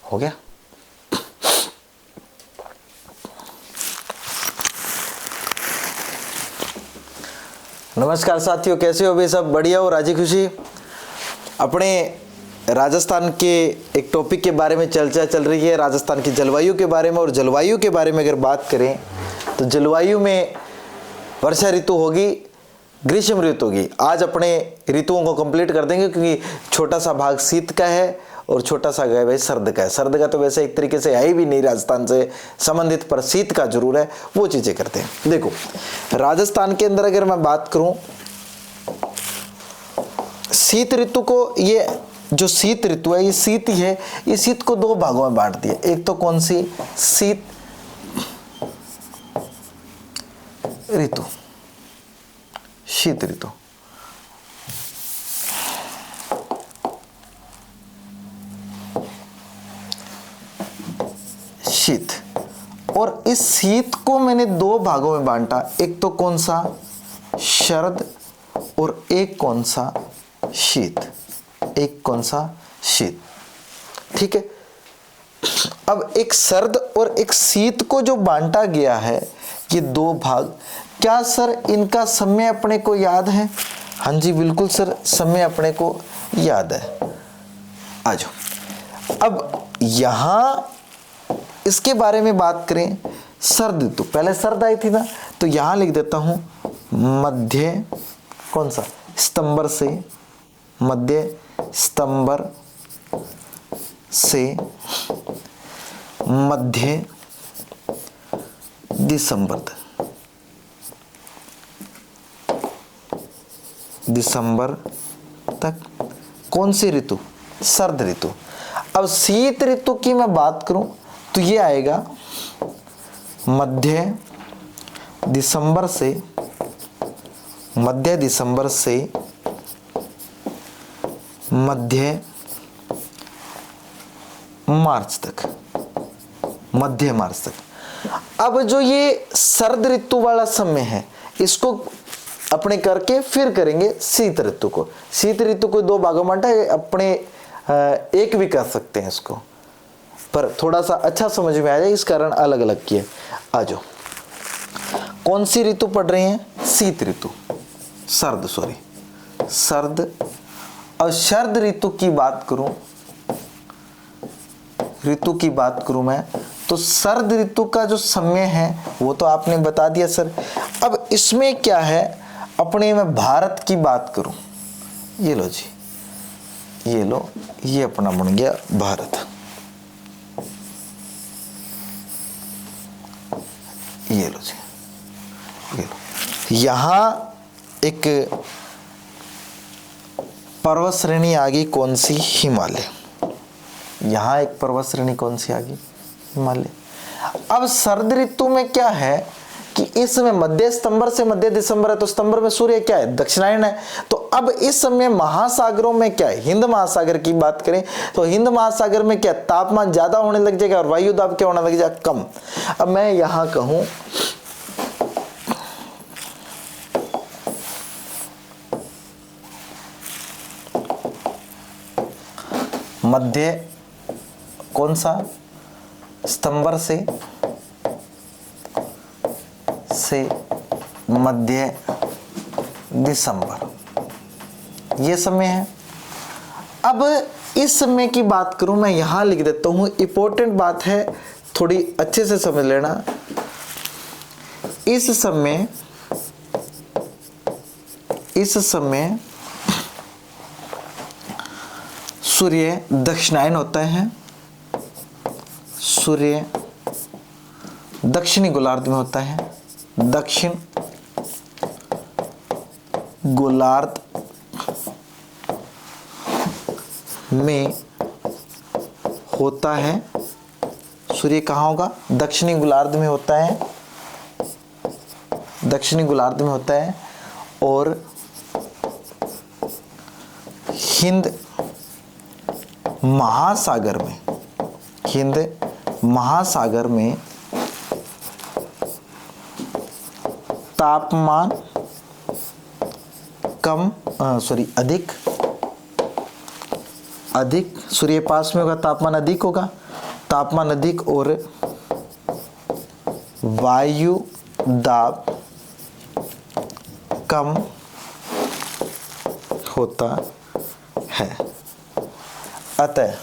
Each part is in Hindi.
हो गया। नमस्कार साथियों, कैसे हो भाई? सब बढ़िया हो, राजी खुशी? अपने राजस्थान के एक टॉपिक के बारे में चर्चा चल रही है, राजस्थान की जलवायु के बारे में। और जलवायु के बारे में अगर बात करें तो जलवायु में वर्षा ऋतु होगी, ग्रीष्म ऋतु होगी। आज अपने ऋतुओं को कंप्लीट कर देंगे क्योंकि छोटा सा भाग शीत का है और छोटा सा है भाई सर्द का है। सर्द का तो वैसे एक तरीके से है ही भी नहीं राजस्थान से संबंधित, पर शीत का जरूर है, वो चीजें करते हैं। देखो राजस्थान के अंदर अगर मैं बात करूं शीत ऋतु को, ये जो शीत ऋतु है ये शीत ही है। ये शीत को दो भागों में बांट दिया। एक तो कौन सी? शीत ऋतु, शीत ऋतु। शीत, और इस शीत को मैंने दो भागों में बांटा। एक तो कौन सा? शरद, और एक कौन सा? शीत। एक कौन सा? शीत। ठीक है। अब एक सर्द और एक शीत को जो बांटा गया है, ये दो भाग, क्या सर इनका समय अपने को याद है? हाँ जी बिल्कुल सर, समय अपने को याद है। आ जाओ। अब यहां इसके बारे में बात करें, सर्द ऋतु, पहले सर्द आई थी ना, तो यहां लिख देता हूं मध्य, कौन सा? सितंबर से, मध्य सितंबर से मध्य दिसंबर तक, दिसंबर तक कौन सी ऋतु? सर्द ऋतु। अब शीत ऋतु की मैं बात करूं तो ये आएगा मध्य दिसंबर से, मध्य दिसंबर से मध्य मार्च तक, मध्य मार्च तक। अब जो ये सर्द ऋतु वाला समय है इसको अपने करके फिर करेंगे शीत ऋतु को। शीत ऋतु को दो भागों में बांटा है, अपने एक भी कर सकते हैं इसको, पर थोड़ा सा अच्छा समझ में आ जाए इस कारण अलग अलग किए। आ जाओ, कौन सी ऋतु पढ़ रहे हैं? शीत ऋतु, सर्द, सॉरी सर्द। और शरद ऋतु की बात करूं, ऋतु की बात करूं मैं, तो सर्द ऋतु का जो समय है वो तो आपने बता दिया सर। अब इसमें क्या है, अपने मैं भारत की बात करूं, ये लो जी, ये लो, ये अपना बन गया भारत। ये लो जी, ये लो। यहां एक पर्वत श्रेणी आ गई, कौन सी? हिमालय। यहां एक पर्वत श्रेणी कौन सी आ गई? हिमालय। अब सर्द ऋतु में क्या है कि इसमें मध्य सितंबर से मध्य दिसंबर है, तो सितंबर में सूर्य क्या है? दक्षिणायन है। तो अब इस समय महासागरों में क्या है? हिंद महासागर की बात करें तो हिंद महासागर में क्या, तापमान ज्यादा होने लग जाएगा और वायु दाब क्या होने लग जाएगा? कम। अब मैं यहां कहूं मध्य, कौन सा? सितंबर से मध्य दिसंबर, ये समय है। अब इस समय की बात करूं, मैं यहां लिख देता हूं, इंपॉर्टेंट बात है, थोड़ी अच्छे से समझ लेना। इस समय सूर्य दक्षिणायन होता है, सूर्य दक्षिणी गोलार्ध में होता है, दक्षिण गोलार्ध में होता है। सूर्य कहाँ होगा? दक्षिणी गोलार्ध में होता है, दक्षिणी गोलार्ध में होता है। और हिंद महासागर में, हिंद महासागर में तापमान कम, अधिक सूर्य पास में होगा, तापमान अधिक होगा तापमान अधिक और वायु दाब कम होता है। अतः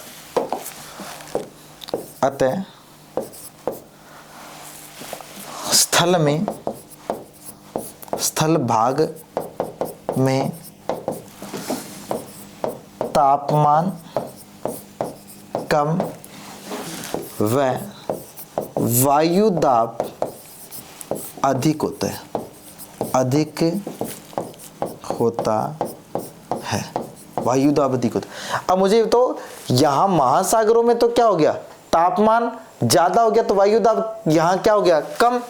स्थल भाग में तापमान कम व वायु दाब अधिक होता है, वायु दाब अधिक होता है। अब मुझे तो यहां महासागरों में तो क्या हो गया, तापमान ज्यादा हो गया तो वायु दाब यहां क्या हो गया, कम,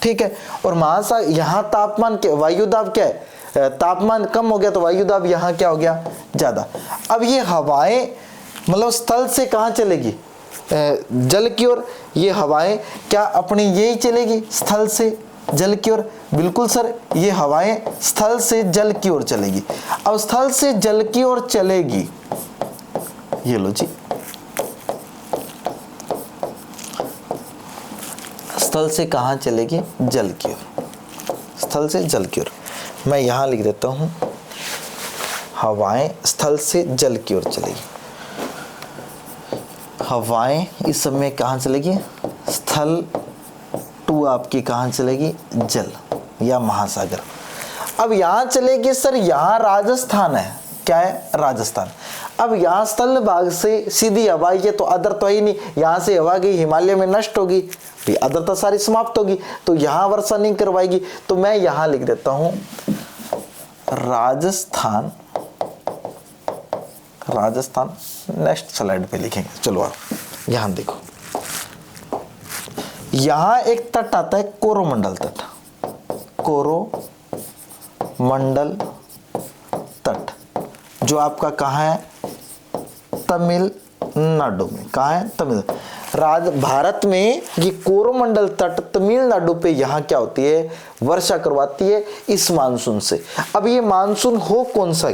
ठीक है। और महासागर यहां तापमान क्या, वायु दाब क्या है, तापमान कम हो गया तो वायु दाब यहां क्या हो गया, ज्यादा। अब ये हवाएं मतलब स्थल से कहां चलेगी, जल की ओर। ये हवाएं क्या अपनी यही चलेगी स्थल से जल की ओर? बिल्कुल सर, ये हवाएं स्थल से जल की ओर चलेगी। अब स्थल से जल की ओर चलेगी, ये लो जी, स्थल से कहां चलेगी, जल की ओर, स्थल से जल की ओर। मैं यहां लिख देता हूं, हवाएं स्थल से जल की ओर चलेगी। हवाएं इस समय कहां चलेगी, स्थल टू आपकी कहां चलेगी, जल या महासागर। अब यहां चलेगी सर, यहां राजस्थान है, क्या है, राजस्थान। अब यहां स्थल भाग से सीधी हवा आई है तो अदर तो ही नहीं, यहां से हवा गई हिमालय में नष्ट होगी, अदर तो सारी समाप्त होगी, तो यहां वर्षा नहीं करवाएगी। तो मैं यहां लिख देता हूं राजस्थान, राजस्थान। नेक्स्ट स्लाइड पे लिखेंगे, चलो आप यहां देखो, यहां एक तट आता है कोरोमंडल तट, कोरोमंडल तट, जो आपका कहां है, तमिलनाडु में। कहां है, तमिल भारत में ये कोरोमंडल तट तमिलनाडु पे यहां क्या होती है, वर्षा करवाती है इस मानसून से। अब ये मानसून हो कौन सा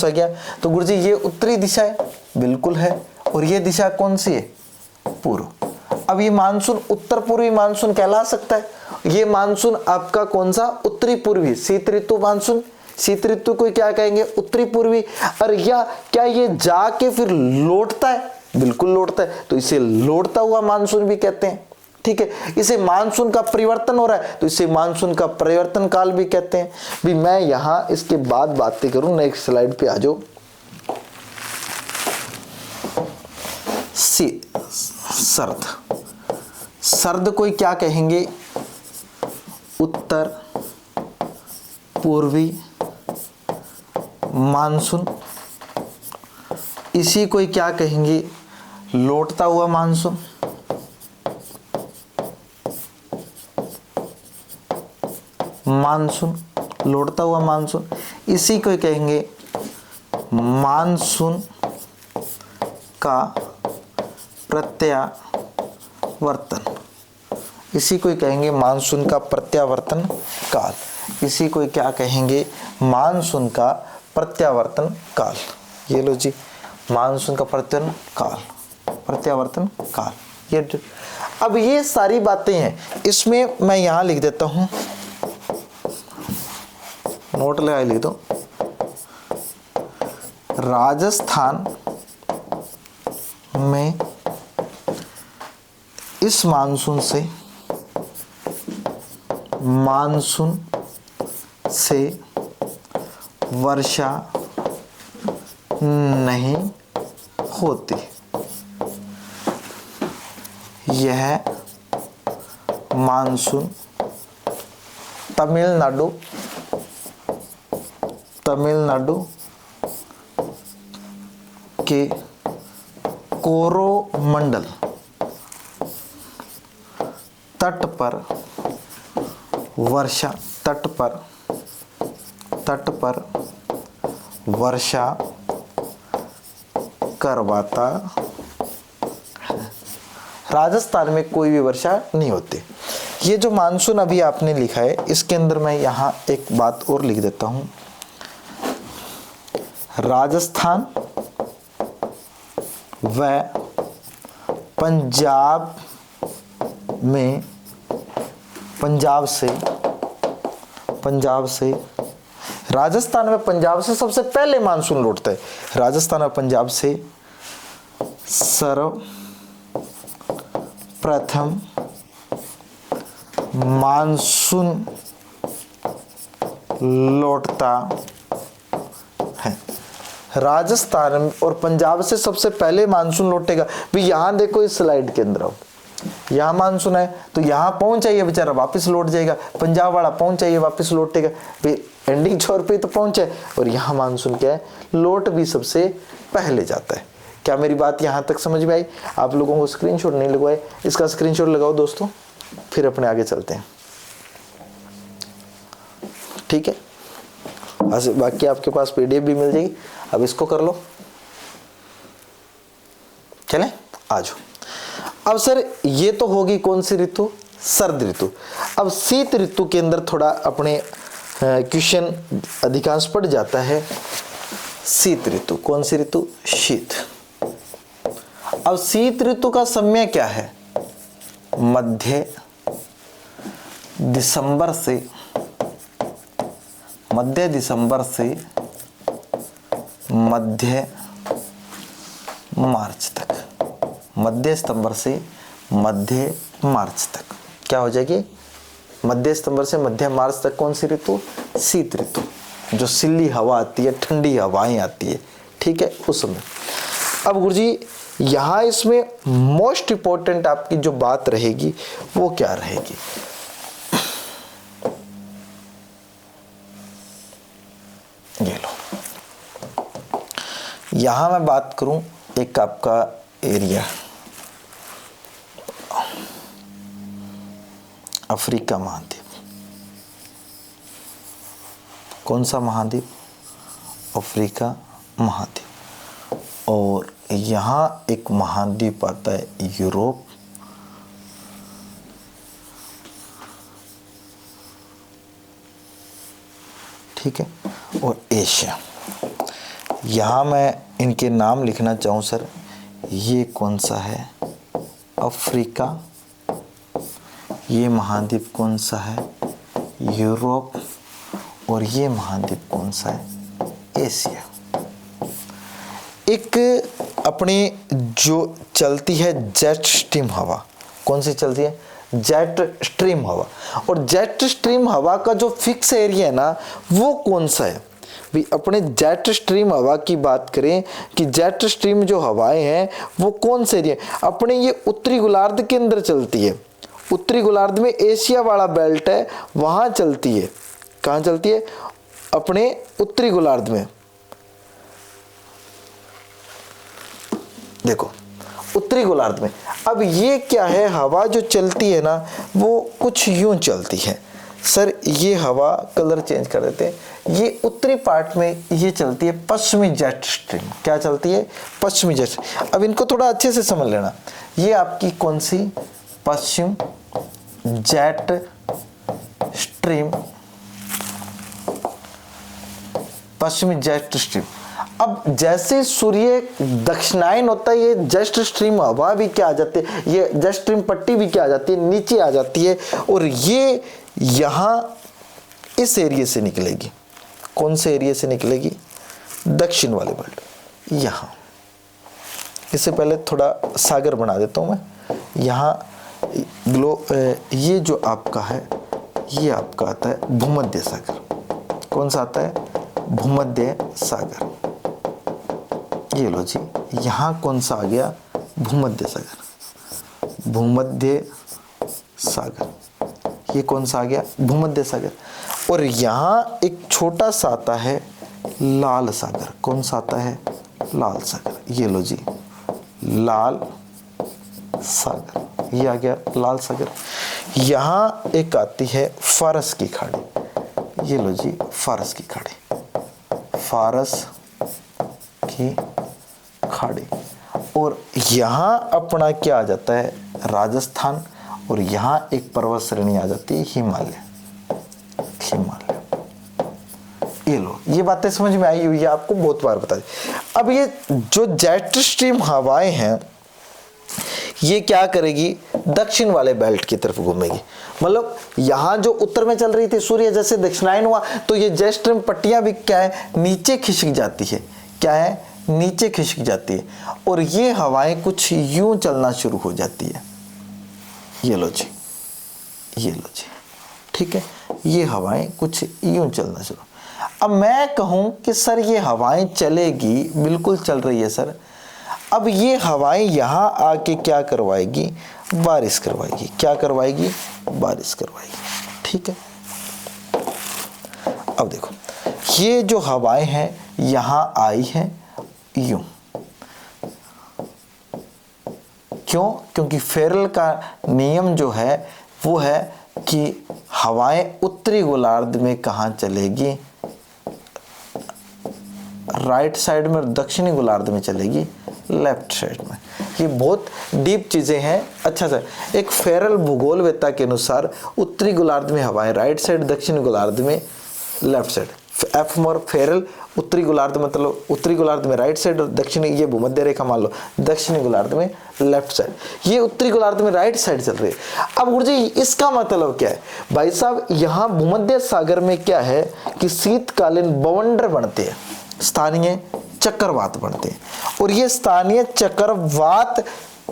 गया, तो गुरुजी ये उत्तरी दिशा है, बिल्कुल है। और ये दिशा कौन सी है, पूर्व। अब ये मानसून उत्तर पूर्वी मानसून कहला सकता है। ये मानसून आपका कौन सा, उत्तरी पूर्वी, शीत ऋतु मानसून। शीत ऋतु को क्या कहेंगे, उत्तरी पूर्वी। और या क्या ये जाके फिर लौटता है, बिल्कुल लौटता है, तो इसे लौटता हुआ मानसून भी कहते हैं, ठीक है। इसे मानसून का परिवर्तन हो रहा है तो इसे मानसून का परिवर्तन काल भी कहते हैं। भी मैं यहां इसके बाद बातें करूं, नेक्स्ट स्लाइड पे आ जाओ। सर्द, सर्द को क्या कहेंगे, उत्तर पूर्वी मानसून। इसी को क्या कहेंगे, लौटता हुआ मानसून। मानसून, लौटता हुआ मानसून, इसी को कहेंगे मानसून का प्रत्यावर्तन। इसी को कहेंगे मानसून का प्रत्यावर्तन काल। इसी को क्या कहेंगे, मानसून का प्रत्यावर्तन काल। ये लो जी, मानसून का प्रत्यावर्तन काल। ये अब ये सारी बातें हैं, इसमें मैं यहां लिख देता हूं, नोट लगा लिख दो, राजस्थान में इस मानसून से वर्षा नहीं होती। यह मानसून तमिलनाडु के कोरोमंडल तट पर वर्षा करवाता है। राजस्थान में कोई भी वर्षा नहीं होती। ये जो मानसून अभी आपने लिखा है, इसके अंदर मैं यहां एक बात और लिख देता हूं, राजस्थान व पंजाब में, पंजाब से राजस्थान में पंजाब से सबसे पहले मानसून लौटता है। राजस्थान और पंजाब से सर्वप्रथम मानसून लौटता है। राजस्थान और पंजाब से सबसे पहले मानसून लौटेगा। भी यहां देखो इस स्लाइड के अंदर, यहां मानसून है तो यहां पहुंच जाइए बेचारा, वापस लौट जाएगा। पंजाब वाला पहुंच जाइए, वापस लौटेगा। एंडिंग छोर पे तो पहुंचे, और यहां मानसून क्या है, लौट भी सबसे पहले जाता है। क्या मेरी बात यहां तक समझ में आई? आप लोगों को स्क्रीनशॉट नहीं लगवाए, इसका स्क्रीनशॉट लगाओ दोस्तों, फिर अपने आगे चलते हैं। ठीक है, बाकी आपके पास पीडीएफ भी मिल जाएगी। अब इसको कर लो, चले आ जाओ। अब सर ये तो होगी कौन सी ऋतु? शरद ऋतु। अब शीत ऋतु के अंदर थोड़ा अपने क्वेश्चन अधिकांश पड़ जाता है। शीत ऋतु, कौन सी ऋतु? शीत। अब शीत ऋतु का समय क्या है? मध्य दिसंबर से मध्य मार्च तक। मध्य सितंबर से मध्य मार्च तक क्या हो जाएगी? मध्य सितंबर से मध्य मार्च तक कौन सी ऋतु? शीत ऋतु। जो सिल्ली हवा आती है, ठंडी हवाएं आती है, ठीक है, उस समय। अब गुरुजी यहां इसमें मोस्ट इंपॉर्टेंट आपकी जो बात रहेगी वो क्या रहेगी? ये लो, यहां मैं बात करूं एक आपका एरिया, अफ्रीका महाद्वीप। कौन सा महाद्वीप? अफ्रीका महाद्वीप। और यहां एक महाद्वीप आता है यूरोप, ठीक है, और एशिया। यहां मैं इनके नाम लिखना चाहूं सर, ये कौन सा है? अफ्रीका। ये महाद्वीप कौन सा है? यूरोप। और ये महाद्वीप कौन सा है? एशिया। एक अपने जो चलती है जेट स्ट्रीम हवा, कौन सी चलती है? जेट स्ट्रीम हवा। और जेट स्ट्रीम हवा का जो फिक्स एरिया है ना, वो कौन सा है? भी अपने जेट स्ट्रीम हवा की बात करें कि जेट स्ट्रीम जो हवाएं हैं वो कौन से एरिया? अपने ये उत्तरी गोलार्ध के अंदर चलती है। उत्तरी गोलार्ध में एशिया वाला बेल्ट है, वहां चलती है। कहां चलती है? अपने उत्तरी गोलार्ध में। देखो उत्तरी गोलार्ध में। अब ये क्या है? हवा जो चलती है ना, वो कुछ यूं चलती है। सर ये हवा कलर चेंज कर देते हैं। ये उत्तरी पार्ट में ये चलती है पश्चिमी जेट स्ट्रीम। क्या चलती है? पश्चिमी जेट। अब इनको थोड़ा अच्छे से समझ लेना। ये आपकी कौन सी? पश्चिम जेट स्ट्रीम, पश्चिमी जेट स्ट्रीम। अब जैसे सूर्य दक्षिणायन होता है, ये जेट स्ट्रीम हवा भी क्या आ जाती है, ये जेट स्ट्रीम पट्टी भी क्या आ जाती है, नीचे आ जाती है। और ये यहां इस एरिया से निकलेगी। कौन से एरिया से निकलेगी? दक्षिण वाले बेल्ट। यहां इससे पहले थोड़ा सागर बना देता हूं मैं। यहां ये जो आपका है, ये आपका आता है भूमध्य सागर। कौन सा आता है? भूमध्य सागर। ये लो जी, यहां कौन सा आ गया? भूमध्य सागर। भूमध्य सागर, ये कौन सा आ गया? भूमध्य सागर। और यहां एक छोटा सा आता है लाल सागर। कौन सा आता है? लाल सागर। ये लो जी, लाल सागर, ये आ गया लाल सागर। यहां एक आती है फारस की खाड़ी। ये लो जी, फारस की खाड़ी, फारस की खाड़ी। और यहां अपना क्या आ जाता है? राजस्थान। और यहां एक पर्वत श्रेणी आ जाती है हिमालय। हिमालय। ये लो, ये बातें समझ में आई हुई है, आपको बहुत बार बता दी। अब ये जो जेट स्ट्रीम हवाएं हैं, ये क्या करेगी, दक्षिण वाले बेल्ट की तरफ घूमेगी। मतलब यहां जो उत्तर में चल रही थी सूर्य जैसे दक्षिणायन हुआ तो ये जेट स्ट्रीम पट्टियां भी क्या है, नीचे खिसक जाती है। क्या है, नीचे खिसक जाती है और ये हवाएं कुछ यूं चलना शुरू हो जाती है। ये लो जी, ये लो जी, ठीक है, ये हवाएं कुछ यूं चलना शुरू। अब मैं कहूं कि सर ये हवाएं चलेगी, बिल्कुल चल रही है सर। अब ये हवाएं यहां आके क्या करवाएगी, बारिश करवाएगी। क्या करवाएगी, बारिश करवाएगी, ठीक है। अब देखो ये जो हवाएं हैं यहां आई हैं यूं, क्यों, क्योंकि फेरल का नियम जो है वो है कि हवाएं उत्तरी गोलार्ध में कहां चलेगी, राइट साइड में, और दक्षिणी गोलार्ध में चलेगी लेफ्ट साइड में। ये बहुत डीप चीजें हैं। अच्छा सर, एक फेरल भूगोलवेत्ता के अनुसार उत्तरी गोलार्ध में हवाएं राइट साइड, दक्षिणी गोलार्ध में लेफ्ट साइड। एफ मोर फेरल उत्तरी गोलार्ध मतलब उत्तरी गोलार्ध में राइट साइड और दक्षिणी, ये भूमध्य रेखा मान लो, दक्षिणी गोलार्ध में लेफ्ट साइड। ये उत्तरी गोलार्ध में राइट साइड चल रही है। अब गुरुजी इसका मतलब क्या है भाई साहब, यहाँ भूमध्य सागर में क्या है कि शीतकालीन बवंडर बनते हैं, स्थानीय चक्रवात बनते हैं। और ये स्थानीय चक्रवात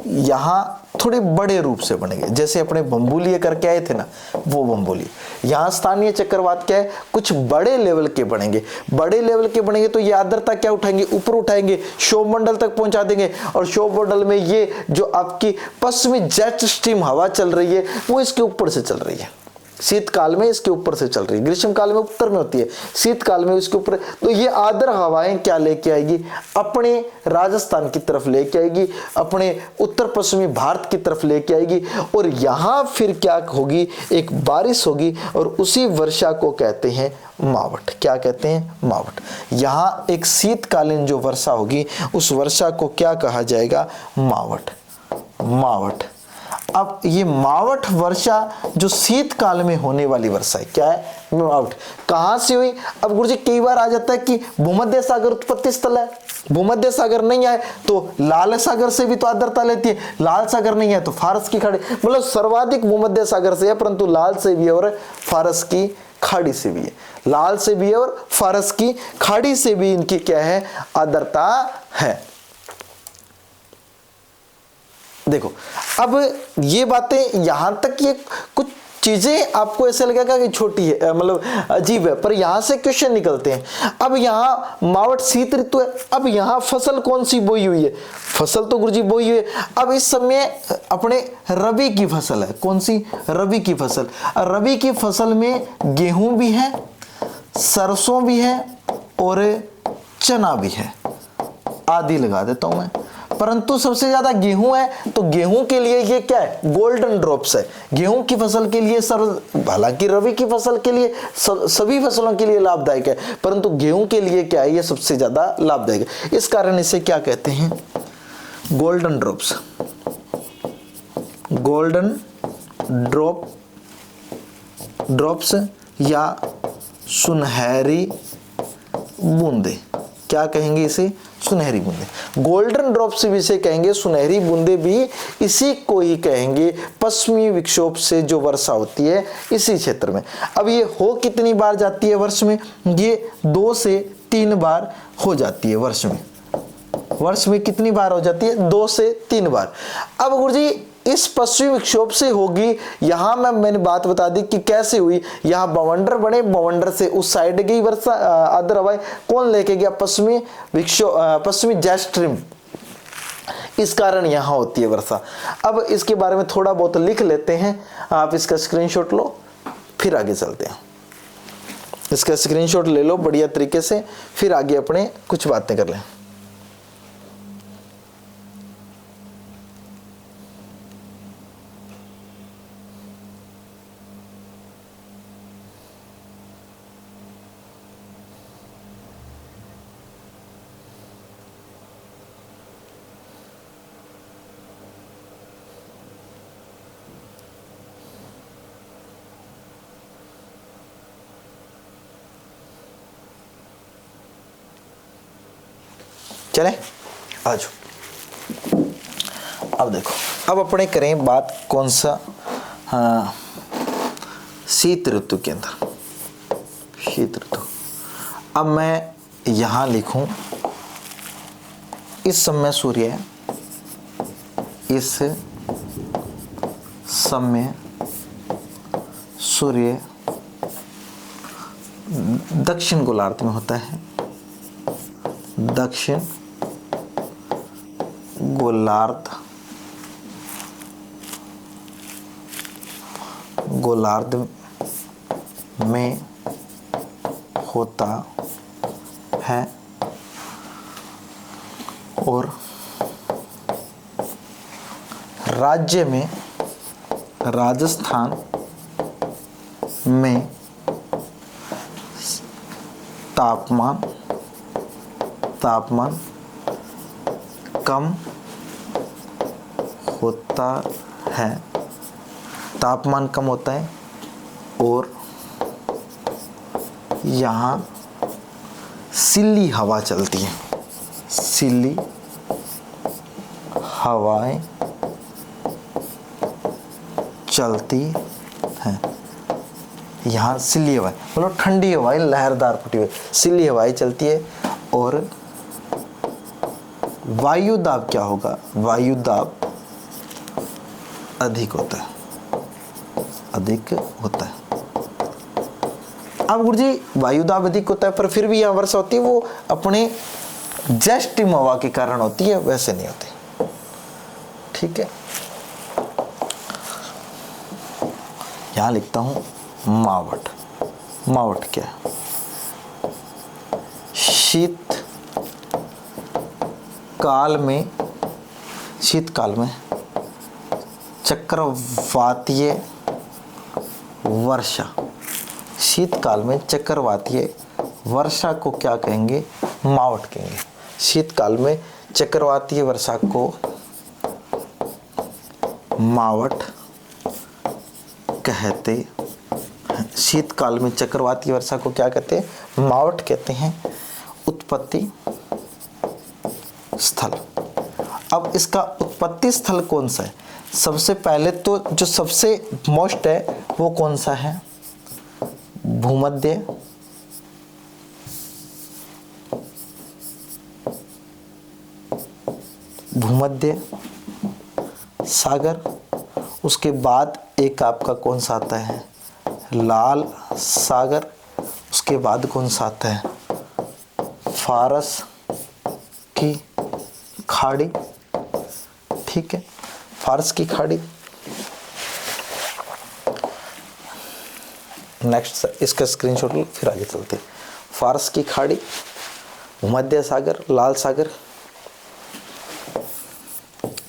यहाँ थोड़े बड़े रूप से बनेंगे, जैसे अपने बम्बूलिए करके आए थे ना, वो बम्बूलिए। यहाँ स्थानीय चक्रवात क्या है, कुछ बड़े लेवल के बनेंगे। बड़े लेवल के बनेंगे तो ये आर्द्रता क्या उठाएंगे, ऊपर उठाएंगे, क्षोभ मंडल तक पहुंचा देंगे। और क्षोभ मंडल में ये जो आपकी पश्चिमी जेट स्ट्रीम हवा चल रही है वो इसके ऊपर से चल रही है। शीतकाल में इसके ऊपर से चल रही है, ग्रीष्म काल में उत्तर में होती है, शीतकाल में इसके ऊपर। तो ये आर्द्र हवाएं क्या लेके आएगी, अपने राजस्थान की तरफ लेके आएगी, अपने उत्तर पश्चिमी भारत की तरफ लेके आएगी। और यहां फिर क्या होगी, एक बारिश होगी और उसी वर्षा को कहते हैं मावठ। क्या कहते हैं, मावठ। यहां एक शीतकालीन जो वर्षा होगी उस वर्षा को क्या कहा जाएगा, मावठ। मावठ। अब ये मावठ वर्षा जो शीतकाल में होने वाली वर्षा है, क्या है, मावठ। कहां से हुई, अब गुरुजी कई बार आ जाता है कि भूमध्य सागर उत्पत्ति स्थल है, भूमध्य सागर नहीं आए तो लाल सागर से भी तो आर्द्रता लेती है, लाल सागर नहीं है तो फारस की खाड़ी, मतलब सर्वाधिक भूमध्य सागर से है, परंतु लाल से भी है और फारस की खाड़ी से भी है, लाल से भी है और फारस की खाड़ी से भी इनकी क्या है, आर्द्रता है। देखो अब ये बातें यहां तक, ये कुछ चीजें आपको ऐसे लगेगा कि छोटी है, मतलब अजीब है, पर यहां से क्वेश्चन निकलते हैं। अब यहां मावठ शीत ऋतु है, अब यहां फसल कौन सी बोई हुई है, फसल तो गुरुजी बोई हुई है। अब इस समय अपने रबी की फसल है, कौन सी, रबी की फसल। रबी की फसल में गेहूं भी है, सरसों भी है और चना भी है, आदि लगा देता हूं मैं, परंतु सबसे ज्यादा गेहूं है। तो गेहूं के लिए ये क्या है, गोल्डन ड्रॉप्स है। गेहूं की फसल के लिए सर, हालांकि रबी की फसल के लिए सभी फसलों के लिए लाभदायक है, परंतु गेहूं के लिए क्या है, ये सबसे ज्यादा लाभदायक है। इस कारण इसे क्या कहते हैं, गोल्डन ड्रॉप्स। गोल्डन ड्रॉप्स या सुनहरी बूंदे, क्या कहेंगे इसे, सुनहरी बूंदे। गोल्डन ड्रॉप्स भी इसे कहेंगे, सुनहरी बूंदे भी इसी को ही कहेंगे। पश्चिमी विक्षोभ से जो वर्षा होती है इसी क्षेत्र में। अब ये हो कितनी बार जाती है वर्ष में, ये 2 से 3 बार हो जाती है वर्ष में। वर्ष में कितनी बार हो जाती है, 2 से 3 बार। अब गुरुजी इस पश्चिमी विक्षोभ से होगी, यहां मैंने बात बता दी कि कैसे हुई। यहां बवंडर बने, बवंडर से उस साइड गई वर्षा, आर्द्र हवाएं कौन लेके गया, पश्चिमी विक्षोभ, पश्चिमी जेट स्ट्रीम, इस कारण यहां होती है वर्षा। अब इसके बारे में थोड़ा बहुत लिख लेते हैं, आप इसका स्क्रीनशॉट लो, फिर आगे चलते हैं। इसका स्क्रीनशॉट ले लो बढ़िया तरीके से, फिर आगे अपने कुछ बातें कर लें। चले, आ जाओ। अब देखो अब अपने करें बात कौन सा शीत ऋतु के अंदर, शीत ऋतु। अब मैं यहां लिखूं इस समय सूर्य है, इस समय सूर्य दक्षिण गोलार्ध में होता है, दक्षिण गोलार्ध में होता है और राज्य में राजस्थान में तापमान कम होता है, तापमान कम होता है और यहाँ सिल्ली हवा चलती है, सिल्ली हवाएं चलती हैं। यहाँ सिल्ली हवाएं मतलब ठंडी हवाएं, लहरदार फटी हुई सिल्ली हवाएं चलती है। और वायु दाब क्या होगा, वायु दाब अधिक होता है, अधिक होता है। अब गुरुजी वायु दाब अधिक होता है पर फिर भी यहाँ वर्षा होती है, वो अपने जस्ट हवा के कारण होती है, वैसे नहीं होती। ठीक है, यहां लिखता हूं मावठ। मावठ क्या है? शीत काल में चक्रवातीय वर्षा, शीतकाल में चक्रवातीय वर्षा को क्या कहेंगे? मावठ कहेंगे। शीतकाल में चक्रवातीय वर्षा को मावठ कहते हैं। शीतकाल में चक्रवातीय वर्षा को क्या कहते हैं? मावठ कहते हैं। उत्पत्ति स्थल, अब इसका उत्पत्ति स्थल कौन सा है? सबसे पहले तो जो सबसे मोस्ट है वो कौन सा है? भूमध्य सागर। उसके बाद एक आपका कौन सा आता है? लाल सागर। उसके बाद कौन सा आता है? फारस की खाड़ी। ठीक है, फारस की खाड़ी। नेक्स्ट इसका स्क्रीनशॉट लो, फिर आगे चलते हैं। फारस की खाड़ी, भूमध्य सागर, लाल सागर,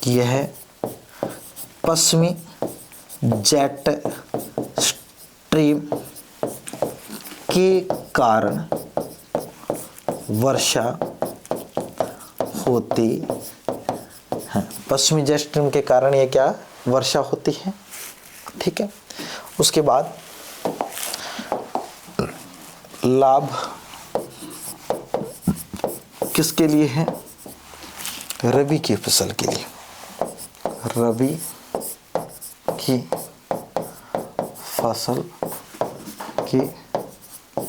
यह पश्चिमी जेट स्ट्रीम के कारण वर्षा होती है। पश्चिमी जेट स्ट्रीम के कारण ये क्या? वर्षा होती है। ठीक है, उसके बाद लाभ किसके लिए है? रबी की फसल के लिए। रबी की फसल के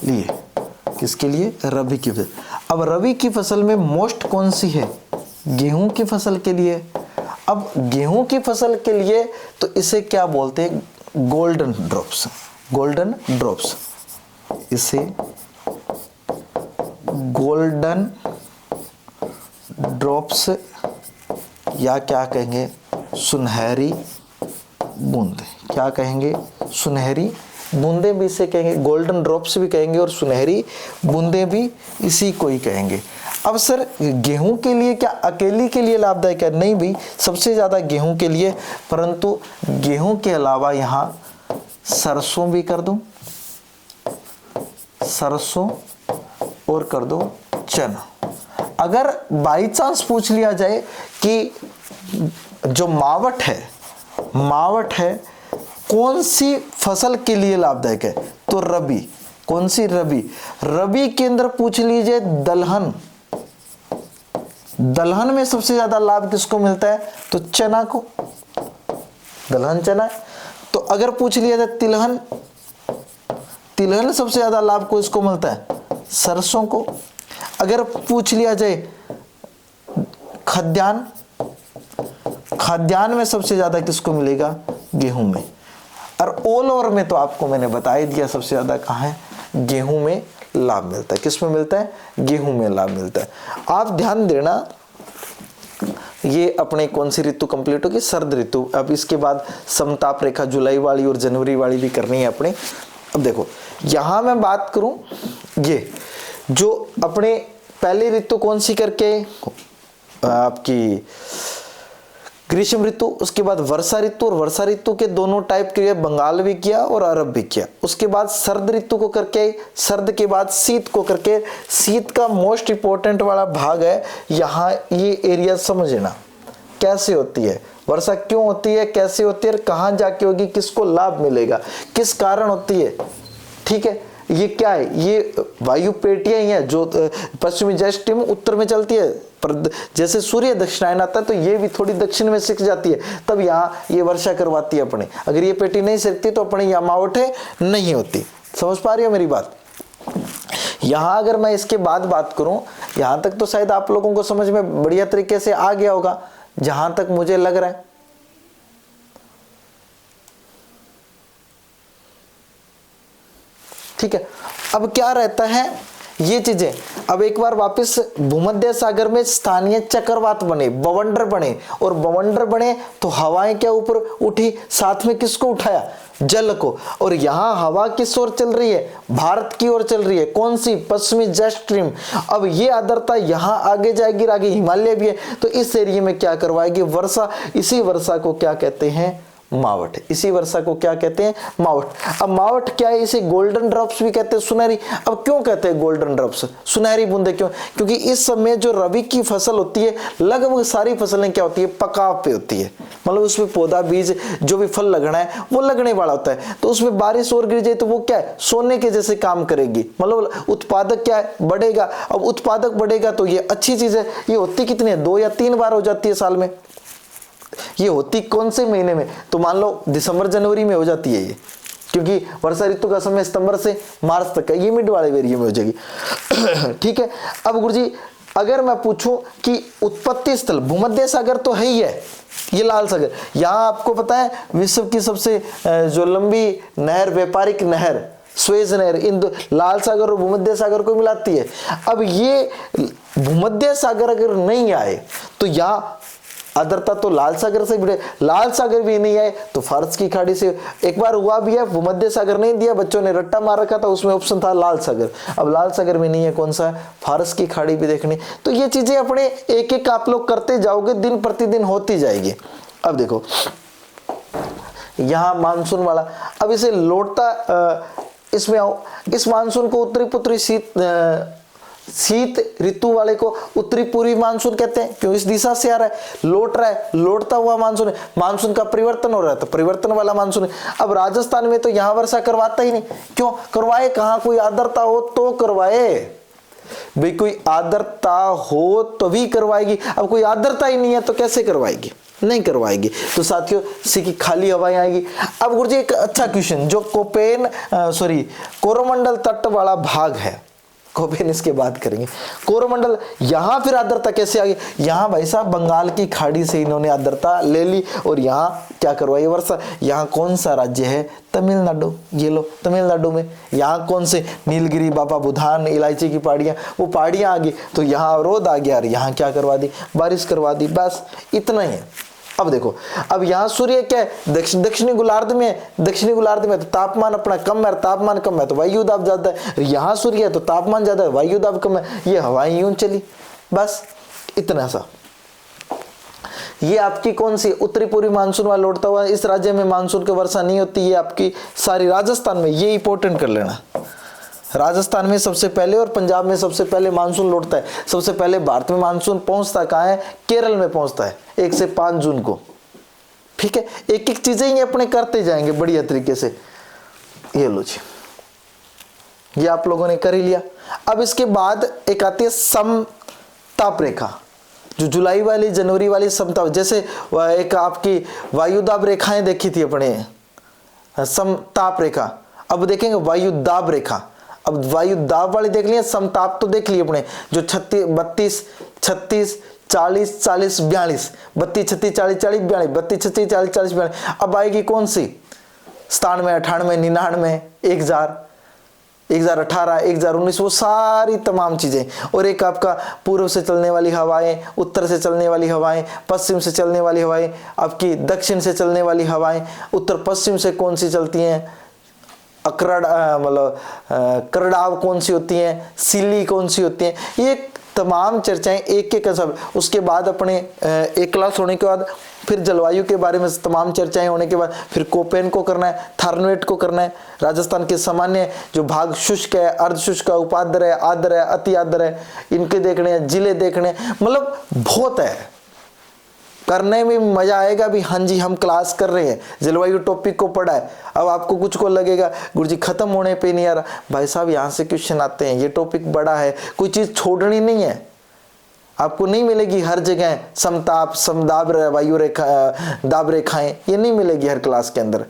लिए, किसके लिए? रबी की फसल। अब रबी की फसल में मोस्ट कौन सी है? गेहूं की फसल के लिए। अब गेहूं की फसल के लिए तो इसे क्या बोलते हैं? Golden drops. गोल्डन ड्रॉप्स, इसे गोल्डन ड्रॉप्स या क्या कहेंगे? सुनहरी बूंदे। क्या कहेंगे? सुनहरी बूंदे भी इसे कहेंगे, गोल्डन ड्रॉप्स भी कहेंगे और सुनहरी बूंदे भी इसी को ही कहेंगे। अब सर गेहूं के लिए क्या अकेली के लिए लाभदायक है? नहीं भाई, सबसे ज़्यादा गेहूं के लिए, परंतु गेहूं के अलावा यहाँ सरसों भी कर दूं, सरसों और कर दो चना। अगर बाई चांस पूछ लिया जाए कि जो मावठ है कौन सी फसल के लिए लाभदायक है, तो रबी। कौन सी? रबी। रबी के अंदर पूछ लीजिए दलहन। दलहन में सबसे ज्यादा लाभ किसको मिलता है? तो चना को। दलहन चना है। तो अगर पूछ लिया जाए तिलहन, तिलहन सबसे ज्यादा लाभ को इसको मिलता है सरसों को। अगर पूछ लिया जाए खाद्यान्न, खाद्यान्न में सबसे ज्यादा किसको मिलेगा, गेहूं में। और ऑल ओवर में तो आपको मैंने बता ही दिया सबसे ज्यादा कहाँ है, गेहूं में लाभ मिलता है। किस में मिलता है, गेहूं में लाभ मिलता है। आप ध्यान देना, ये अपने कौन सी ऋतु कंप्लीट होगी, शरद ऋतु। अब इसके बाद समताप रेखा जुलाई वाली और जनवरी वाली भी करनी है अपने। अब देखो यहां मैं बात करूं, ये जो अपने पहली ऋतु कौन सी करके आपकी ग्रीष्म ऋतु, उसके बाद वर्षा ऋतु, और वर्षा ऋतु के दोनों टाइप के बंगाल भी किया और अरब भी किया। उसके बाद शरद ऋतु को करके, शरद के बाद शीत को करके। शीत का मोस्ट इंपॉर्टेंट वाला भाग है यहाँ, ये एरिया समझना कैसे होती है, वर्षा क्यों होती है, कैसे होती है, कहाँ जाके होगी, किसको लाभ मिलेगा, किस कारण होती है। ठीक है, ये क्या है, ये वायु पेटियां ही है जो पश्चिमी ज्येष्ठ में उत्तर में चलती है, पर जैसे सूर्य दक्षिणायन आता है तो ये भी थोड़ी दक्षिण में सिक जाती है, तब यहाँ ये वर्षा करवाती है अपने। अगर ये पेटी नहीं सिकती तो अपने यमावटें नहीं होती। समझ पा रही हो मेरी बात। यहाँ अगर मैं इसके बाद बात करूं, यहां तक तो शायद आप लोगों को समझ में बढ़िया तरीके से आ गया होगा, जहां तक मुझे लग रहा है। ठीक है, अब क्या रहता है ये चीजें। अब एक बार वापस भूमध्य सागर में स्थानीय चक्रवात बने, बवंडर बने, और बवंडर बने तो हवाएं क्या ऊपर उठी, साथ में किसको उठाया, जल को। और यहां हवा किस ओर चल रही है, भारत की ओर चल रही है, कौन सी, पश्चिमी जेट स्ट्रीम। अब ये आर्द्रता यहां आगे जाएगी, आगे हिमालय भी है, तो इस एरिया में क्या करवाएगी, वर्षा। इसी वर्षा को क्या कहते हैं, मावठ। इसी वर्षा को क्या कहते हैं, मावठ। अब मावठ क्या है, इसे गोल्डन ड्रॉप्स भी कहते हैं, सुनहरी। अब क्यों कहते हैं गोल्डन ड्रॉप्स, सुनहरी बूंदे क्यों, क्योंकि इस समय जो रबी की फसल होती है, लगभग सारी फसलें क्या होती है, पकाव पे होती है। मतलब उसमें पौधा बीज जो भी फल लगना है वो लगने वाला होता है, तो उसमें बारिश और गिर जाए तो वो क्या है, सोने के जैसे काम करेगी। मतलब उत्पादक क्या है, बढ़ेगा। अब उत्पादक बढ़ेगा तो ये अच्छी चीज है। ये होती कितनी है, 2 या 3 बार हो जाती है साल में। ये होती कौन से महीने में, तो मान लो दिसंबर जनवरी में हो जाती है ये, क्योंकि वर्षा ऋतु का समय सितंबर से मार्च तक है, ये मिड वाले एरिया में हो जाएगी। ठीक है, अब गुरुजी अगर मैं पूछूं कि उत्पत्ति स्थल भूमध्य सागर तो है ही है, ये लाल सागर। यहां आपको पता है विश्व की सबसे जो लंबी नहर, व्यापारिक नहर स्वेज नहर, इन लाल सागर और भूमध्य सागर को मिलाती है। अब ये भूमध्य सागर अगर नहीं आए तो यहाँ आर्द्रता तो लाल सागर से भी, लाल सागर भी नहीं आए तो फारस की खाड़ी से। एक बार हुआ भी है, भूमध्य सागर नहीं दिया, बच्चों ने रट्टा मार रखा था, उसमें ऑप्शन था लाल सागर। अब लाल सागर में नहीं है, कौन सा है, फारस की खाड़ी भी देखनी। तो ये चीजें अपने एक एक आप लोग करते जाओगे, दिन प्रतिदिन होती जाएगी। अब देखो यहां मानसून वाला, अब इसे लौटता इसमें आओ। इस मानसून को उत्तरी पुत्री शीत ऋतु वाले को उत्तरी पूर्वी मानसून कहते हैं, क्यों इस दिशा से आ रहा है, लौट रहा है, लौटता हुआ मानसून है। मानसून का परिवर्तन हो रहा है तो परिवर्तन वाला मानसून है। अब राजस्थान में तो यहां वर्षा करवाता ही नहीं, क्यों करवाए, कहां कोई आर्द्रता हो तो करवाए भाई, कोई आर्द्रता हो तो भी करवाएगी। अब कोई आर्द्रता ही नहीं है तो कैसे करवाएगी, नहीं करवाएगी। तो साथियों सी की खाली हवाएं आएगी। अब गुरुजी एक अच्छा क्वेश्चन, जो कोरोमंडल तट वाला भाग है, कोपेन इसके बात करेंगे। कोरोमंडल यहां फिर आर्द्रता कैसे आ गई, यहां भाई साहब बंगाल की खाड़ी से इन्होंने आर्द्रता ले ली और यहां क्या करवाई, वर्षा। यहां कौन सा राज्य है, तमिलनाडु। ये लो तमिलनाडु में, यहां कौन से, नीलगिरी, बाबा बुधान, इलायची की पहाड़ियां, वो पहाड़ियां आ गई तो यहां अवरोध आ गया और यहां क्या करवा दी, बारिश करवा दी। बस इतना ही है। अब देखो, अब यहां सूर्य क्या है, दक्षिणी गोलार्ध में, दक्षिणी गोलार्ध में तो तापमान अपना कम है, तापमान कम है तो वायु दाब ज्यादा है। यहां सूर्य है तो तापमान ज्यादा है, वायु दाब कम है, ये हवाएं यूं चली। बस इतना सा। ये आपकी कौन सी उत्तरी पूर्वी मानसून वाला लौटता हुआ, इस राज्य में मानसून की वर्षा नहीं होती, ये आपकी सारी राजस्थान में, ये इंपॉर्टेंट कर लेना। राजस्थान में सबसे पहले और पंजाब में सबसे पहले मानसून लौटता है। सबसे पहले भारत में मानसून पहुंचता कहां है, केरल में पहुंचता है 1 से 5 जून को। ठीक है, एक एक चीजें ही अपने करते जाएंगे बढ़िया तरीके से। ये लो जी, ये आप लोगों ने कर ही लिया। अब इसके बाद एक आती है समताप रेखा। जो जुलाई वाली जनवरी वाली समताप, जैसे एक आपकी वायुदाब रेखाएं देखी थी अपने, समताप रेखा, अब देखेंगे वायुदाब रेखा। अब वायुदाब वाली देख लिया, समताप तो देख लिए अपने, जो 32 36 40 40 42, 32 36 40 40 42, 32 36 40 40 42। अब आएगी कौन सी? 97 98 99 1000 1018 1019, वो सारी तमाम चीजें। और एक आपका पूर्व से चलने वाली हवाएं, उत्तर से चलने वाली हवाएं, पश्चिम से चलने वाली हवाएं, आपकी दक्षिण से चलने वाली हवाएं, उत्तर पश्चिम से कौन सी चलती हैं, मतलब करड़ाव कौन सी होती हैं, सिल्ली कौन सी होती हैं, ये तमाम चर्चाएं एक एक सब। उसके बाद अपने एक क्लास होने के बाद फिर जलवायु के बारे में तमाम चर्चाएं होने के बाद फिर कोपेन को करना है, थार्नवेट को करना है, राजस्थान के सामान्य जो भाग शुष्क है, अर्ध शुष्क है, उपाद्र है, आर्द्र है, अति आर्द्र है, इनके देखने हैं, जिले देखने हैं, मतलब बहुत है। करने में मजा आएगा भी। हाँ जी, हम क्लास कर रहे हैं, जलवायु टॉपिक को पढ़ा है। अब आपको कुछ को लगेगा गुरुजी खत्म होने पे नहीं आ रहा, भाई साहब यहाँ से क्वेश्चन आते हैं, ये टॉपिक बड़ा है, कोई चीज छोड़नी नहीं है। आपको नहीं मिलेगी हर जगह समताप, समदाब वायु रेखा, दाब रेखाएं, ये नहीं मिलेगी हर क्लास के अंदर।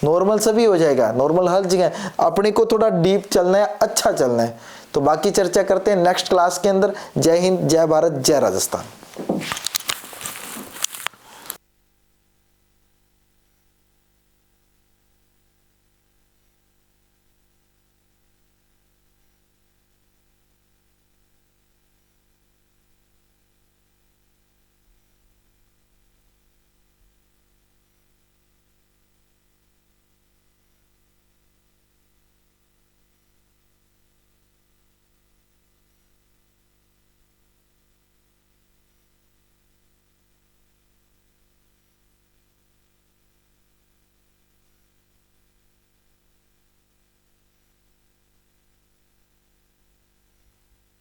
नॉर्मल सभी हो जाएगा, नॉर्मल हर जगह। अपने को थोड़ा डीप चलना है, अच्छा चलना है। तो बाकी चर्चा करते हैं नेक्स्ट क्लास के अंदर। जय हिंद, जय भारत, जय राजस्थान।